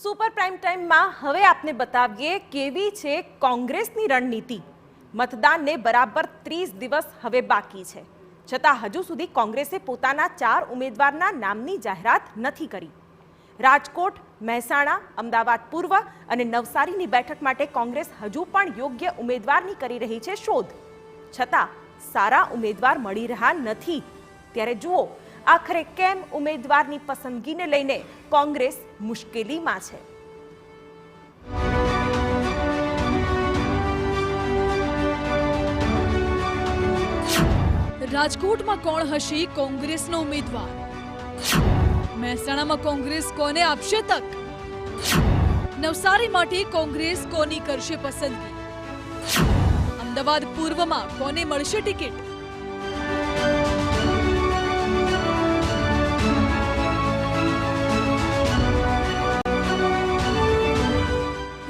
Super prime ટાઈમમાં હવે આપને બતાવીએ કેવી છે કોંગ્રેસની રણનીતિ। મતદાનને બરાબર 30 દિવસ હવે બાકી છે, છતાં હજુ સુધી કોંગ્રેસે પોતાના 4 ઉમેદવારના નામની જાહેરાત નથી કરી। રાજકોટ, મહેસાણા, અમદાવાદ પૂર્વ અને નવસારીની બેઠક માટે કોંગ્રેસ હજુ પણ યોગ્ય ઉમેદવારની કરી રહી છે શોધ, છતાં સારા ઉમેદવાર મળી રહ્યા નથી। ત્યારે જુઓ આખરે કેમ ઉમેદવારની પસંદગીને લઈને કોંગ્રેસ મુશ્કેલીમાં છે। રાજકોટમાં કોણ હશે કોંગ્રેસનો ઉમેદવાર? મહેસાણામાં કોંગ્રેસ કોને આપશે તક? નવસારી માટે કોંગ્રેસ કોની કરશે પસંદગી? અમદાવાદ પૂર્વમાં કોને મળશે ટિકિટ?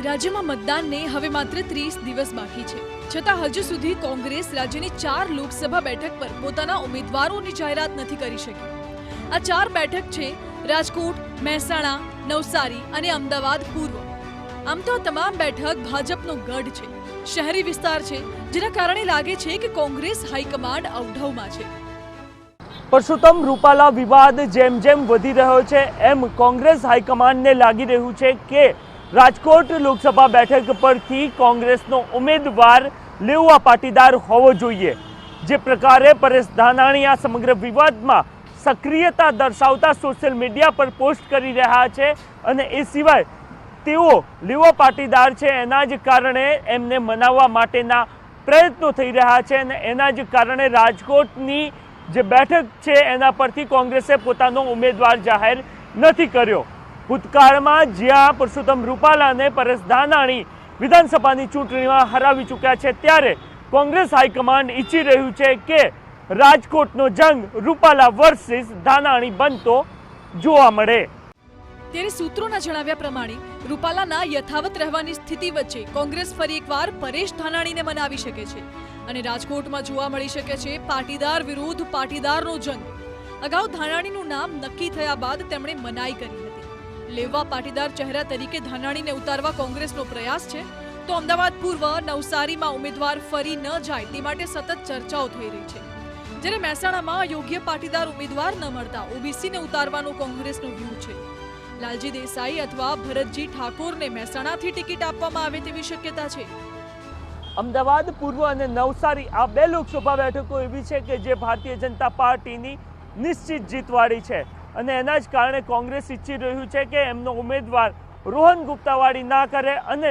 રાજ્યમાં મતદાનને હવે માત્ર 30 દિવસ બાકી છે, છતાં હજુ સુધી કોંગ્રેસ રાજ્યની 4 લોકસભા બેઠક પર પોતાના ઉમેદવારોની જાહેરાત નથી કરી શકી। આ 4 બેઠક છે રાજકોટ, મહેસાણા, નવસારી અને અમદાવાદ પૂર્વ। આમ તો આ તમામ બેઠક ભાજપનો ગઢ છે, શહેરી વિસ્તાર છે, જેના કારણે લાગે છે કે કોંગ્રેસ હાઈકમાન્ડ અવઢવમાં છે। પરસોત્તમ રૂપાલા વિવાદ જેમ જેમ વધી રહ્યો છે એમ કોંગ્રેસ હાઈકમાન્ડને લાગી રહ્યું છે કે રાજકોટ લોકસભા બેઠક પરથી કોંગ્રેસનો ઉમેદવાર લેઉવા પાટીદાર હોવો જોઈએ। જે પ્રકારે પરેશ ધાનાણી આ સમગ્ર વિવાદમાં સક્રિયતા દર્શાવતા સોશિયલ મીડિયા પર પોસ્ટ કરી રહ્યા છે અને એ સિવાય તેઓ લેઉવા પાટીદાર છે એના જ કારણે એમને મનાવવા માટેના પ્રયત્નો થઈ રહ્યા છે અને એના જ કારણે રાજકોટની જે બેઠક છે એના પરથી કોંગ્રેસે પોતાનો ઉમેદવાર જાહેર નથી કર્યો। ભૂતકાળમાં જ્યાં પરસોત્તમ રૂપાલાને પરેશ ધાનાણી વિધાનસભાની ચૂંટણીમાં હરાવી ચૂક્યા છે, ત્યારે કોંગ્રેસ હાઈકમાન્ડ ઈચ્છી રહ્યું છે કે રાજકોટનો જંગ રૂપાલા વર્સિસ ધાનાણી બનતો જોવા મળે। ત્યારે સૂત્રોના જણાવ્યા પ્રમાણે રૂપાલાના યથાવત રહેવાની સ્થિતિ વચ્ચે કોંગ્રેસ ફરી એકવાર પરેશ ધાનાણીને મનાવી શકે છે અને રાજકોટમાં જોવા મળી શકે છે પાટીદાર વિરુદ્ધ પાટીદારનો જંગ। અગાઉ ધાનાણીનું નામ નક્કી થયા બાદ તેમણે મનાઈ કરી હતી। લેવા પાટીદાર ચહેરા તરીકે ધાનાણીને ઉતારવા કોંગ્રેસનો પ્રયાસ છે, તો અમદાવાદ પૂર્વ, નવસારીમાં ઉમેદવાર ફરી ન જાય તે માટે સતત ચર્ચાઓ થઈ રહી છે। જ્યારે મહેસાણામાં યોગ્ય પાટીદાર ઉમેદવાર ન મળતા ઓબીસીને ઉતારવાનો કોંગ્રેસનો વ્યૂહ છે। લાલજી દેસાઈ અથવા ભરતજી ઠાકોરને મહેસાણાથી ટિકિટ આપવામાં આવે તેવી શક્યતા છે। અમદાવાદ પૂર્વ અને નવસારી આ 2 લોકસભા બેઠકો એવી છે કે જે ભારતીય જનતા પાર્ટીની નિશ્ચિત જીતવાળી છે અને એના જ કારણે કોંગ્રેસ ઈચ્છી રહ્યું છે કે એમનો ઉમેદવાર રોહન ગુપ્તાવાળી ના કરે અને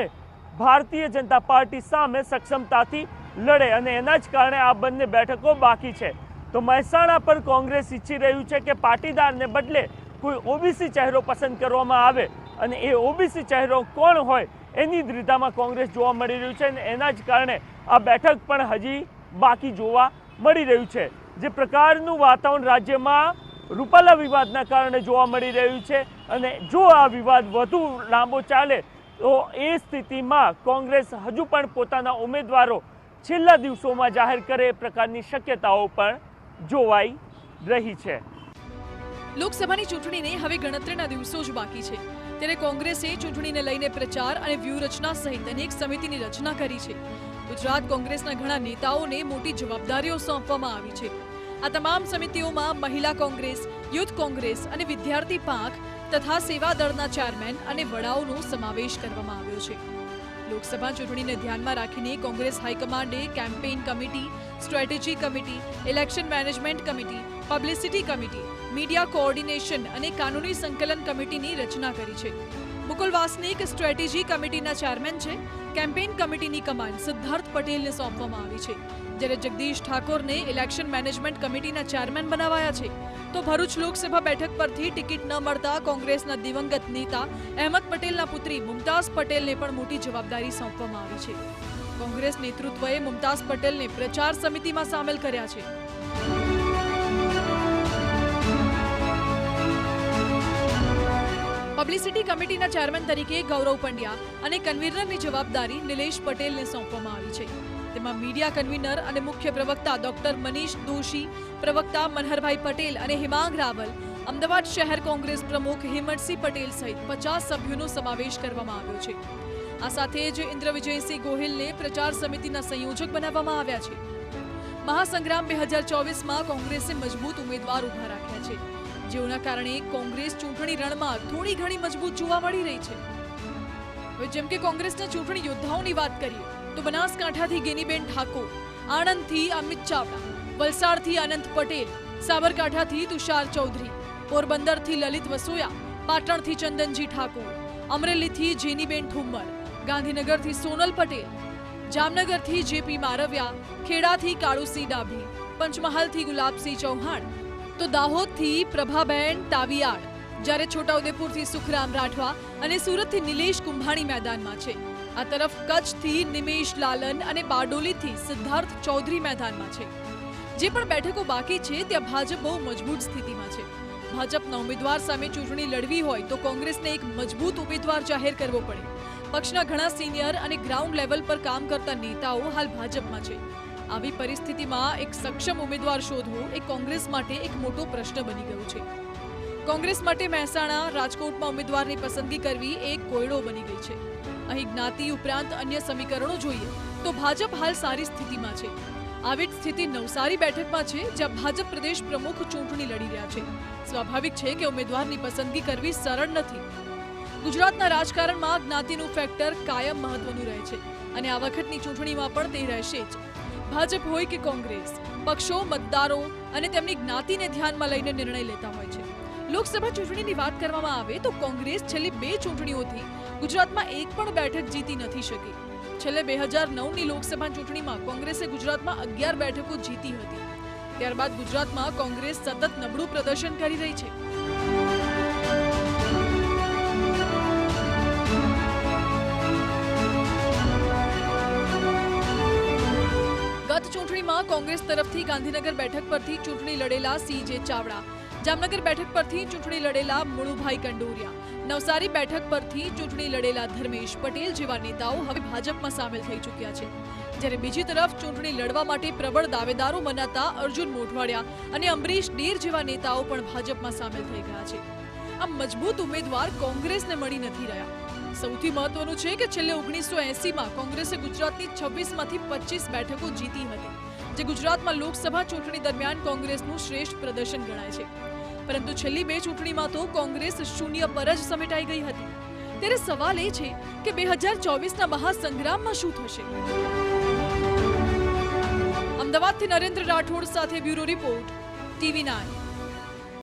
ભારતીય જનતા પાર્ટી સામે સક્ષમતાથી લડે અને એના જ કારણે આ બંને બેઠકો બાકી છે। તો મહેસાણા પર કોંગ્રેસ ઈચ્છી રહ્યું છે કે પાટીદારને બદલે કોઈ ઓબીસી ચહેરો પસંદ કરવામાં આવે અને એ ઓબીસી ચહેરો કોણ હોય એની દ્વિધામાં કોંગ્રેસ જોવા મળી રહ્યું છે અને એના જ કારણે આ બેઠક પણ હજી બાકી જોવા મળી રહ્યું છે। જે પ્રકારનું વાતાવરણ રાજ્યમાં રૂપાલા વિવાદના કારણે જોવા મળી રહ્યું છે અને જો આ વિવાદ વધુ લાંબો ચાલે તો એ સ્થિતિમાં કોંગ્રેસ હજુ પણ પોતાના ઉમેદવારો છેલ્લા દિવસોમાં જાહેર કરે એ પ્રકારની શક્યતાઓ પણ જોવાઈ રહી છે। લોકસભાની ચૂંટણીને હવે ગણતરીના દિવસો જ બાકી છે, ત્યારે કોંગ્રેસે ચૂંટણીને લઈને પ્રચાર અને વ્યૂહરચના સહિત અનેક સમિતિની રચના કરી છે। ગુજરાત કોંગ્રેસના ઘણા નેતાઓને મોટી જવાબદારીઓ સોંપવામાં આવી છે। આ તમામ સમિતિઓમાં મહિલા કોંગ્રેસ, યુથ કોંગ્રેસ અને વિદ્યાર્થી પાંખ તથા સેવા દળના ચેરમેન અને વડાઓનો સમાવેશ કરવામાં આવ્યો છે। લોકસભા ચૂંટણીને ધ્યાનમાં રાખીને કોંગ્રેસ હાઈકમાન્ડે campaign committee, strategy committee, election management committee, publicity committee, media coordination અને કાનૂની સંકલન કમિટીની રચના કરી છે। મુકુલ વાસનિક સ્ટ્રેટેજી કમિટીના ચેરમેન છે। કેમ્પેઇન કમિટીની કમાન્ડ સિદ્ધાર્થ પટેલને સોંપવામાં આવી છે, જ્યારે જગદીશ ઠાકોરને ઇલેક્શન મેનેજમેન્ટ કમિટીના ચેરમેન બનાવાયા છે। તો ભરૂચ લોકસભા બેઠક પરથી ટિકિટ ન મળતા કોંગ્રેસના દિવંગત નેતા અહેમદ પટેલના પુત્રી મુમતાઝ પટેલને પણ મોટી જવાબદારી સોંપવામાં આવી છે। કોંગ્રેસ નેતૃત્વએ મુમતાઝ પટેલને પ્રચાર સમિતિમાં સામેલ કર્યા છે। પબ્લિસિટી કમિટીના ચેરમેન તરીકે ગૌરવ પંડ્યા અને કન્વીનરની જવાબદારી નિલેશ પટેલને સોંપવામાં આવી છે। તેમાં મીડિયા કન્વીનર અને મુખ્ય પ્રવક્તા ડોક્ટર મનીષ દોશી, પ્રવક્તા મનહરભાઈ પટેલ અને હિમાંગ રાવલ, અમદાવાદ શહેર કોંગ્રેસ પ્રમુખ હિંમતસિંહ પટેલ સહિત 50 સભ્યોનો સમાવેશ કરવામાં આવ્યો છે. આ સાથે જ ઇન્દ્રવિજયસિંહ ગોહિલને પ્રચાર સમિતિના સંયોજક બનાવવામાં આવ્યા છે. મહાસંગ્રામ 2024માં કોંગ્રેસે મજબૂત ઉમેદવાર ઉભા રાખ્યા છે, જેઓના કારણે કોંગ્રેસ ચૂંટણી રણમાં થોડી ઘણી મજબૂત જોવા મળી રહી છે. હવે જેમ કે કોંગ્રેસના ચૂંટણી યોદ્ધાઓની વાત કરીએ તો બનાસકાંઠાથી ગેનીબેન ઠાકોર, આણંદથી અમિત ચાવડા, વલસાડથી અનંત પટેલ, સાબરકાંઠાથી તુષાર ચૌધરી, પોરબંદરથી લલિત વસોયા, પાટણથી ચંદનજી ઠાકોર, અમરેલીથી જેનીબેન ઠુમ્મર, ગાંધીનગરથી સોનલ પટેલ, જામનગરથી જેપી મારવિયા, ખેડાથી કાળુસિંહ ડાભી, પંચમહાલથી ગુલાબસિંહ ચૌહાણ, તો દાહોદથી પ્રભાબેન તાવિયાડ, જ્યારે છોટાઉદેપુરથી સુખરામ રાઠવા અને સુરતથી નિલેશ કુંભાણી મેદાનમાં છે. આ તરફ કચ્છથી નિમેશ લાલન અને બારડોલીથી સિદ્ધાર્થ ચૌધરી મેદાનમાં છે. જે પણ બેઠકો બાકી છે ત્યાં ભાજપ બહુ મજબૂત સ્થિતિમાં છે. ભાજપના ઉમેદવાર સામે ચૂંટણી લડવી હોય તો કોંગ્રેસને એક મજબૂત ઉમેદવાર જાહેર કરવો પડે. પક્ષના ઘણા સિનિયર અને ગ્રાઉન્ડ લેવલ પર કામ કરતા નેતાઓ હાલ ભાજપમાં છે. આવી પરિસ્થિતિમાં એક સક્ષમ ઉમેદવાર શોધવો એ કોંગ્રેસ માટે એક મોટો પ્રશ્ન બની ગયો છે. કોંગ્રેસ માટે મહેસાણા, રાજકોટમાં ઉમેદવારની પસંદગી કરવી એક કોયડો બની ગઈ છે. અહીં જ્ઞાતિ ઉપરાંત અન્ય સમીકરણો જોઈએ તો ભાજપ હાલ સારી સ્થિતિમાં છે. આવી જ સ્થિતિ નવસારી બેઠકમાં છે, જ્યાં ભાજપ પ્રદેશ પ્રમુખ ચૂંટણી લડી રહ્યા છે. સ્વાભાવિક છે કે ઉમેદવારની પસંદગી કરવી સરળ નથી. ગુજરાતના રાજકારણમાં જ્ઞાતિનું ફેક્ટર કાયમ મહત્વનું રહે છે અને આ વખતની ચૂંટણીમાં પણ તે રહેશે જ. ભાજપ હોય કે કોંગ્રેસ, પક્ષો મતદારો અને તેમની જ્ઞાતિને ધ્યાનમાં લઈને નિર્ણય લેતા હોય છે. લોકસભા ચૂંટણીની વાત કરવામાં આવે તો કોંગ્રેસ છેલ્લી 2 ચૂંટણીઓથી ગુજરાતમાં એક પણ બેઠક જીતી નથી શકી. છેલ્લે 2009ની લોકસભા ચૂંટણીમાં કોંગ્રેસે ગુજરાતમાં 11 બેઠકો જીતી હતી. ત્યારબાદ ગુજરાતમાં કોંગ્રેસ સતત નબળું પ્રદર્શન કરી રહી છે. ગત ચૂંટણીમાં કોંગ્રેસ તરફથી ગાંધીનગર બેઠક પરથી ચૂંટણી લડેલા CJ ચાવડા, જામનગર બેઠક પરથી ચૂંટણી લડેલા મુળુભાઈ કંડોરિયા, નવસારી બેઠક પરથી ચૂંટણી લડેલા ધર્મેશ પટેલ જેવા નેતાઓ હવે ભાજપમાં સામેલ થઈ ચૂક્યા છે. જ્યારે બીજી તરફ ચૂંટણી લડવા માટે પ્રબળ દાવેદારો મનાતા અર્જુન મોઢવાડિયા અને અમરીશ ડેર જેવા નેતાઓ પણ ભાજપમાં સામેલ થઈ ગયા છે. આ મજબૂત ઉમેદવાર કોંગ્રેસને મળી નથી રહ્યા. સૌથી મહત્વનું છે કે છેલ્લે 1980માં કોંગ્રેસે ગુજરાતની 26માંથી 25 બેઠકો જીતી હતી, જે ગુજરાતમાં લોકસભા ચૂંટણી દરમિયાન કોંગ્રેસનું શ્રેષ્ઠ પ્રદર્શન ગણાય છે. પરંતુ છેલ્લી 2 ચૂંટણીમાં તો કોંગ્રેસ શૂન્ય પર જ સમેટાઈ ગઈ હતી. ત્યારે સવાલ એ છે કે 2024ના મહાસંગ્રામમાં શું થશે? અમદાવાદથી નરેન્દ્ર રાઠોડ સાથે બ્યુરો રિપોર્ટ, TV9.